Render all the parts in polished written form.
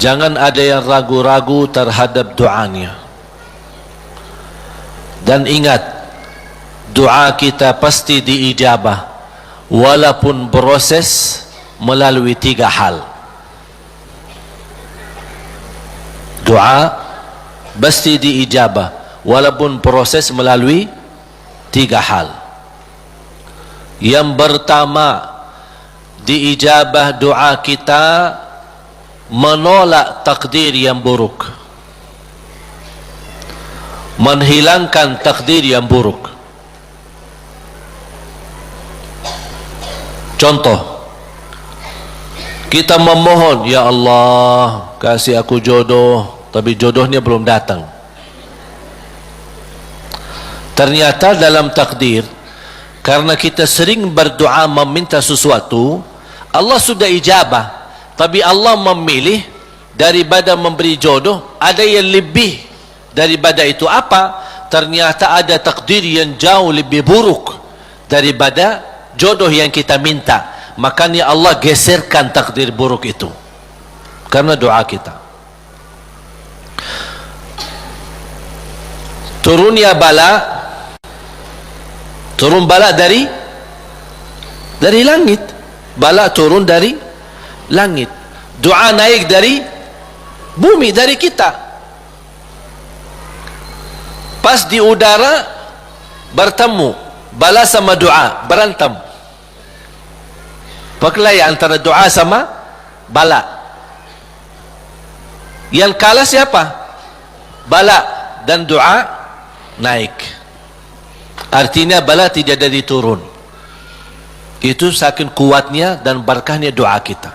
Jangan ada yang ragu-ragu terhadap doanya. Dan ingat, doa kita pasti diijabah, walaupun proses melalui 3 hal. Doa pasti diijabah, walaupun proses melalui 3 hal. Yang pertama, diijabah doa kita menolak takdir yang buruk, menghilangkan takdir yang buruk. Contoh, kita memohon, ya Allah kasih aku jodoh, tapi jodohnya belum datang. Ternyata dalam takdir, karena kita sering berdoa meminta sesuatu, Allah sudah ijabah, tapi Allah memilih daripada memberi jodoh, ada yang lebih daripada itu. Apa? Ternyata ada takdir yang jauh lebih buruk daripada jodoh yang kita minta. Makanya Allah geserkan takdir buruk itu karena doa kita. Turunnya bala, turun bala dari langit. Bala turun dari langit. Doa naik dari bumi, dari kita. Pas di udara bertemu, bala sama doa berantem. Perkelahian antara doa sama bala. Yang kalah siapa? Bala, dan doa naik. Artinya bala tidak jadi turun. Itu saking kuatnya dan berkahnya doa kita.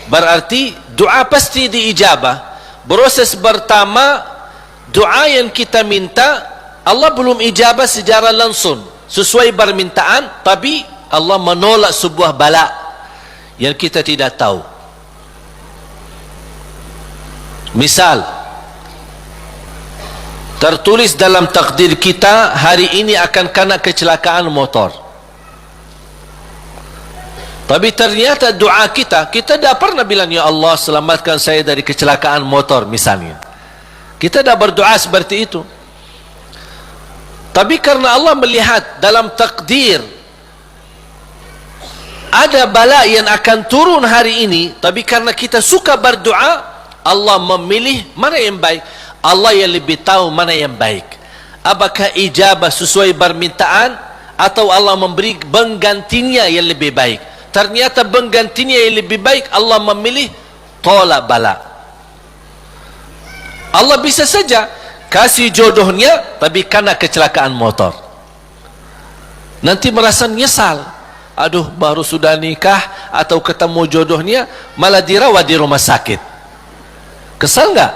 Berarti doa pasti diijabah. Proses pertama, doa yang kita minta Allah belum ijabah secara langsung sesuai permintaan, tapi Allah menolak sebuah bala yang kita tidak tahu. Misal, tertulis dalam takdir kita hari ini akan kena kecelakaan motor, tapi ternyata doa kita tidak pernah bilang, ya Allah selamatkan saya dari kecelakaan motor misalnya. Kita dah berdoa seperti itu. Tapi karena Allah melihat dalam takdir ada bala yang akan turun hari ini, tapi karena kita suka berdoa, Allah memilih mana yang baik. Allah yang lebih tahu mana yang baik. Apakah ijabah sesuai permintaan atau Allah memberi penggantinya yang lebih baik. Ternyata penggantinya yang lebih baik, Allah memilih tolak bala. Allah bisa saja kasih jodohnya tapi kena kecelakaan motor, nanti merasa nyesal. Aduh, baru sudah nikah atau ketemu jodohnya malah dirawat di rumah sakit. Kesal nggak?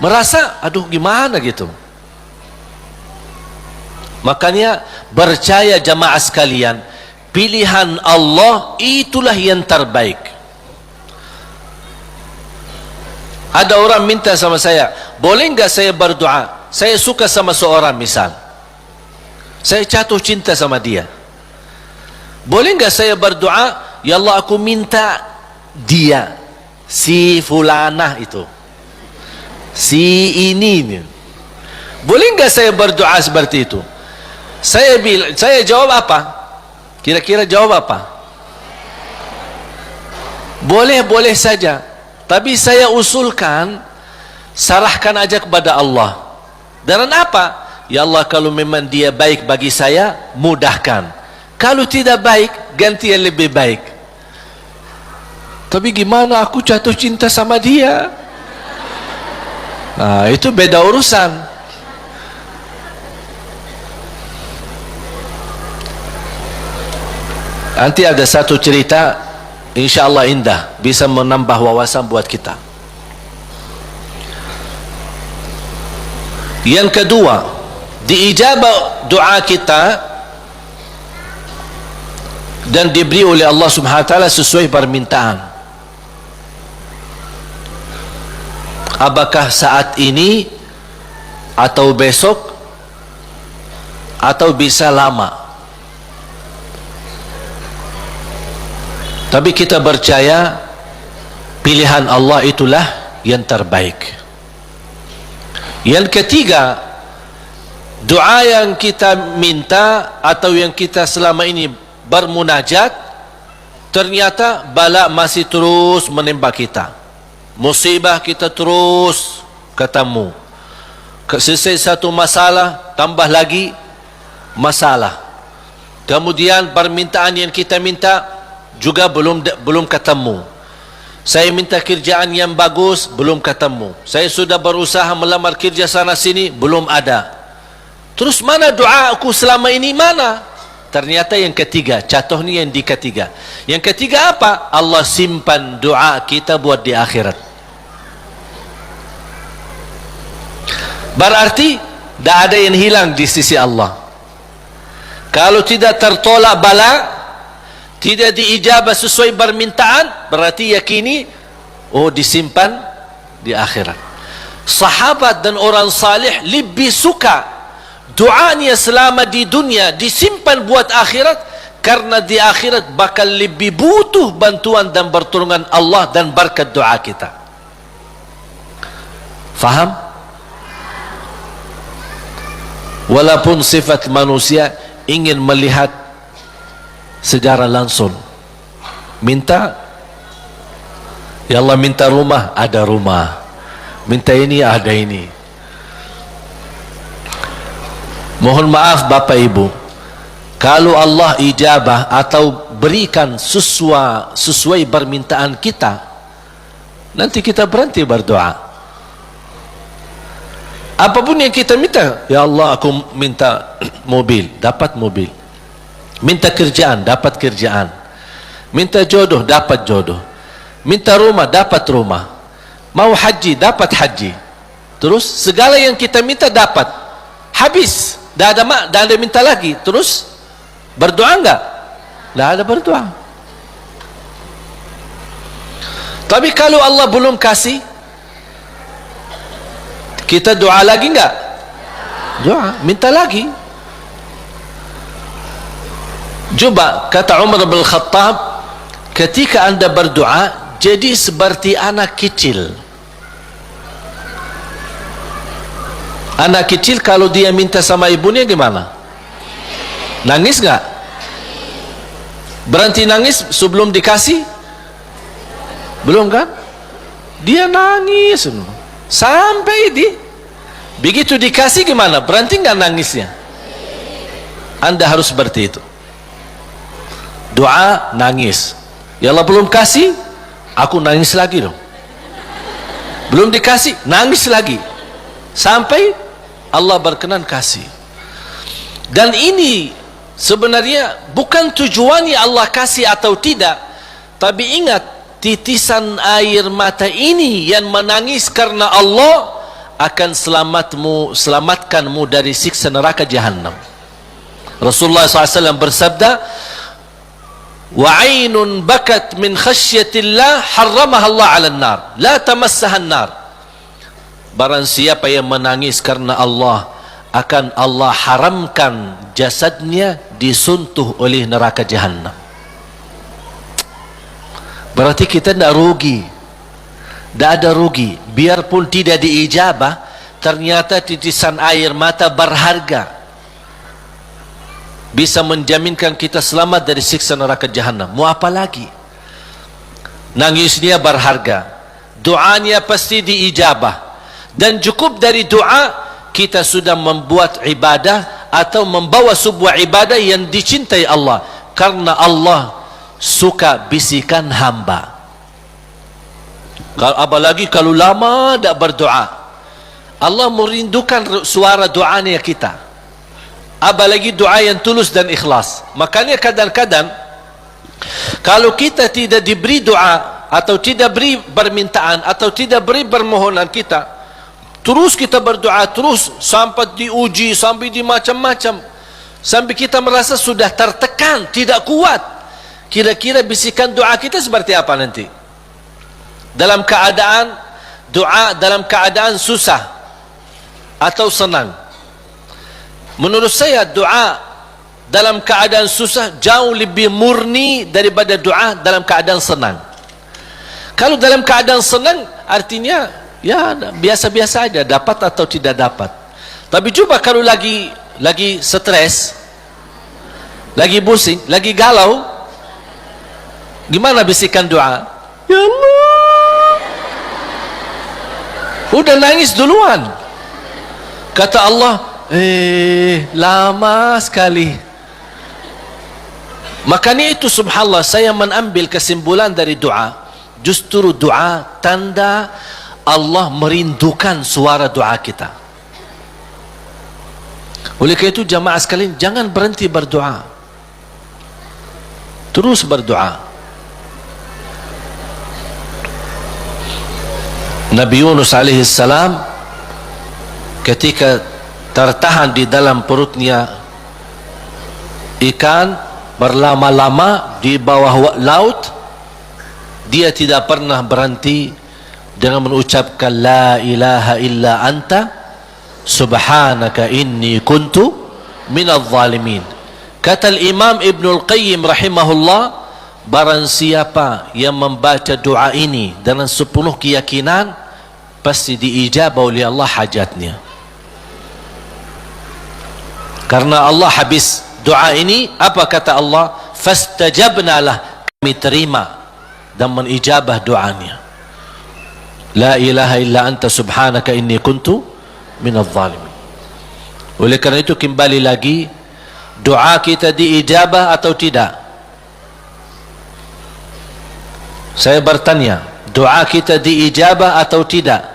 Merasa aduh gimana gitu. Makanya percaya jamaah sekalian, pilihan Allah itulah yang terbaik. Ada orang minta sama saya, boleh nggak saya berdoa? Saya suka sama seorang misal, saya jatuh cinta sama dia. Boleh nggak saya berdoa, ya Allah aku minta dia, si fulanah itu, si ini. Boleh nggak saya berdoa seperti itu? Saya jawab apa? Kira-kira jawab apa? Boleh saja, tapi saya usulkan, serahkan aja kepada Allah. Dan apa? Ya Allah, kalau memang dia baik bagi saya, mudahkan. Kalau tidak baik, ganti yang lebih baik. Tapi gimana aku jatuh cinta sama dia? Nah, itu beda urusan. Nanti ada satu cerita, insya Allah indah, bisa menambah wawasan buat kita. Yang kedua, diijabah doa kita dan diberi oleh Allah Subhanahu wa taala sesuai permintaan. Apakah saat ini atau besok atau bisa lama? Tapi kita percaya pilihan Allah itulah yang terbaik. Yang ketiga, doa yang kita minta atau yang kita selama ini bermunajat, ternyata bala masih terus menimpa kita, musibah kita terus ketemu. Selesai satu masalah, tambah lagi masalah. Kemudian permintaan yang kita minta juga belum ketemu. Saya minta kerjaan yang bagus, belum ketemu. Saya sudah berusaha melamar kerja sana sini, belum ada. Terus mana doa aku selama ini, mana? Ternyata yang ketiga, contohnya yang di ketiga. Yang ketiga apa? Allah simpan doa kita buat di akhirat. Berarti tidak ada yang hilang di sisi Allah. Kalau tidak tertolak bala, tidak diijabah sesuai permintaan, berarti yakini disimpan di akhirat. Sahabat dan orang salih lebih suka doanya selama di dunia disimpan buat akhirat, karena di akhirat bakal lebih butuh bantuan dan pertolongan Allah dan berkat doa kita. Faham? Walaupun sifat manusia ingin melihat secara langsung, minta, ya Allah minta rumah, ada rumah, minta ini, ada ini. Mohon maaf Bapak Ibu, kalau Allah ijabah atau berikan sesuai permintaan kita, nanti kita berhenti berdoa. Apapun yang kita minta, ya Allah aku minta mobil, dapat mobil. Minta kerjaan, dapat kerjaan. Minta jodoh, dapat jodoh. Minta rumah, dapat rumah. Mau haji, dapat haji. Terus segala yang kita minta dapat. Habis, dah ada minta lagi. Terus berdoa enggak? Dah ada berdoa. Tapi kalau Allah belum kasih, kita doa lagi enggak? Doa, minta lagi. Coba kata Umar bin Khattab, ketika anda berdoa jadi seperti anak kecil. Anak kecil kalau dia minta sama ibunya gimana? Nangis enggak? Berhenti nangis sebelum dikasih? Belum kan? Dia nangis sampai begitu dikasih gimana? Berhenti enggak nangisnya? Anda harus seperti itu. Doa nangis, ya Allah belum kasih, aku nangis lagi dong. Belum dikasih, nangis lagi, sampai Allah berkenan kasih. Dan ini sebenarnya bukan tujuannya Allah kasih atau tidak, tapi ingat, titisan air mata ini yang menangis karena Allah akan selamatkanmu dari siksa neraka Jahannam. Rasulullah SAW bersabda, وَعَيْنٌ بَكَتْ مِنْ خَشْيَةِ اللَّهِ حَرَّمَهَا اللَّهُ عَلَى النَّارِ لَا تَمَسَّهَا النَّارِ. Barang siapa yang menangis karena Allah, akan Allah haramkan jasadnya disentuh oleh neraka Jahannam. Berarti kita tidak rugi, tidak ada rugi. Biarpun tidak diijabah, ternyata titisan air mata berharga, bisa menjaminkan kita selamat dari siksa neraka Jahannam. Mau apa lagi? Nangisnya berharga, doanya pasti diijabah, dan cukup dari doa kita sudah membuat ibadah atau membawa sebuah ibadah yang dicintai Allah, karena Allah suka bisikan hamba. Apalagi kalau lama tidak berdoa, Allah merindukan suara doanya kita. Apalagi doa yang tulus dan ikhlas. Makanya kadang-kadang kalau kita tidak diberi doa, atau tidak beri permintaan, atau tidak beri permohonan kita, terus kita berdoa terus sampai diuji, sampai di macam-macam, sampai kita merasa sudah tertekan, tidak kuat. Kira-kira bisikan doa kita seperti apa nanti? Dalam keadaan doa, dalam keadaan susah atau senang? Menurut saya doa dalam keadaan susah jauh lebih murni daripada doa dalam keadaan senang. Kalau dalam keadaan senang, artinya ya biasa-biasa aja, dapat atau tidak dapat. Tapi coba kalau lagi stres, lagi pusing, lagi galau, gimana bisikan doa? Ya Allah, udah nangis duluan. Kata Allah, lama sekali. Makanya itu subhanallah, saya mengambil kesimpulan dari doa. Justru doa tanda Allah merindukan suara doa kita. Oleh karena itu jamaah sekalian, jangan berhenti berdoa, terus berdoa. Nabi Yunus alaihi salam ketika tertahan di dalam perutnya ikan berlama-lama di bawah laut, dia tidak pernah berhenti dengan mengucapkan la ilaha illa anta subhanaka inni kuntu minadh zalimin. Kata Imam Ibnul Qayyim rahimahullah, barang siapa yang membaca doa ini dengan sepenuh keyakinan, pasti diijabah oleh Allah hajatnya. Karena Allah habis doa ini, apa kata Allah? Fastajabna lah, kami terima dan menijabah doanya. La ilaha illa anta subhanaka inni kuntu minadh zalimin. Oleh kerana itu kembali lagi, doa kita diijabah atau tidak? Saya bertanya, doa kita diijabah atau tidak?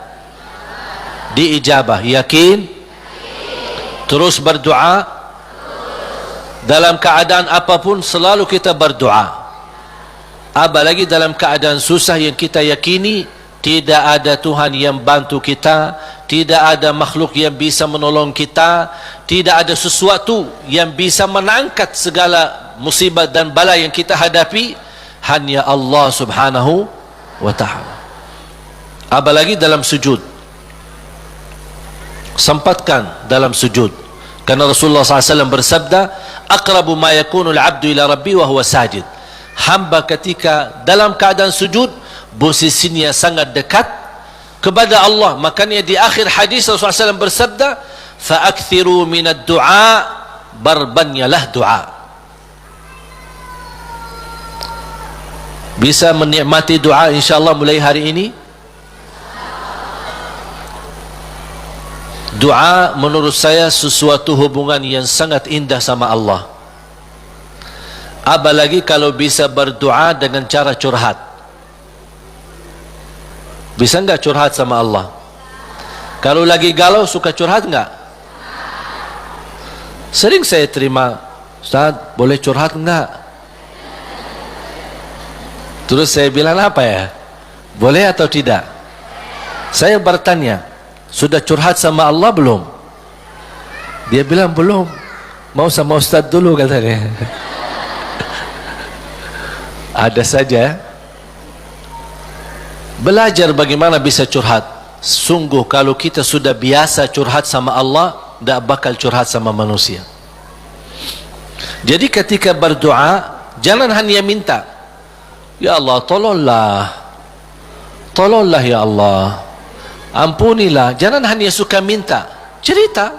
Diijabah. Yakin? Terus berdoa. Dalam keadaan apapun selalu kita berdoa. Apalagi dalam keadaan susah yang kita yakini tidak ada Tuhan yang bantu kita, tidak ada makhluk yang bisa menolong kita, tidak ada sesuatu yang bisa mengangkat segala musibah dan bala yang kita hadapi, hanya Allah subhanahu wa ta'ala. Apalagi dalam sujud, sempatkan dalam sujud, karena Rasulullah SAW bersabda, aqrabu ma yakunul abdu ila rabbi wa huwa sajid. Hamba ketika dalam keadaan sujud, posisinya sangat dekat kepada Allah. Makanya di akhir hadis Rasulullah SAW bersabda, fa'akthiru minad du'a, berbanyalah doa. Bisa menikmati doa insyaAllah mulai hari ini. Doa menurut saya sesuatu hubungan yang sangat indah sama Allah. Apalagi kalau bisa berdoa dengan cara curhat. Bisa enggak curhat sama Allah? Kalau lagi galau suka curhat enggak? Sering saya terima, Ustaz boleh curhat enggak? Terus saya bilang apa ya? Boleh atau tidak? Saya bertanya, sudah curhat sama Allah belum? Dia bilang belum. Mau sama Ustaz dulu katanya. Ada saja. Belajar bagaimana bisa curhat. Sungguh kalau kita sudah biasa curhat sama Allah, tidak bakal curhat sama manusia. Jadi ketika berdoa, jangan hanya minta, ya Allah tolonglah, tolonglah ya Allah, ampunilah. Jangan hanya suka minta, cerita.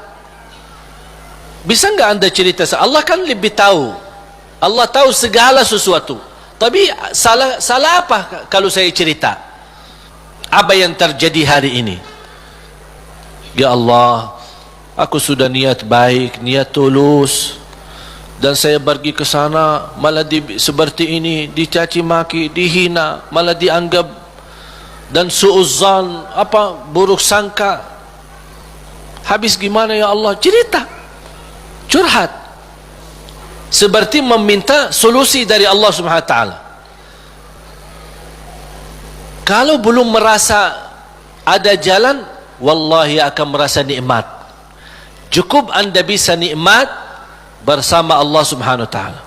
Bisa enggak anda cerita? Allah kan lebih tahu. Allah tahu segala sesuatu. Tapi salah apa kalau saya cerita apa yang terjadi hari ini? Ya Allah, aku sudah niat baik, niat tulus, dan saya pergi ke sana malah seperti ini, dicaci maki, dihina, malah dianggap, dan suuzzan, buruk sangka. Habis gimana ya Allah? Cerita, curhat, seperti meminta solusi dari Allah Subhanahu wa taala. Kalau belum merasa ada jalan, wallahi akan merasa nikmat. Cukup anda bisa nikmat bersama Allah Subhanahu wa taala.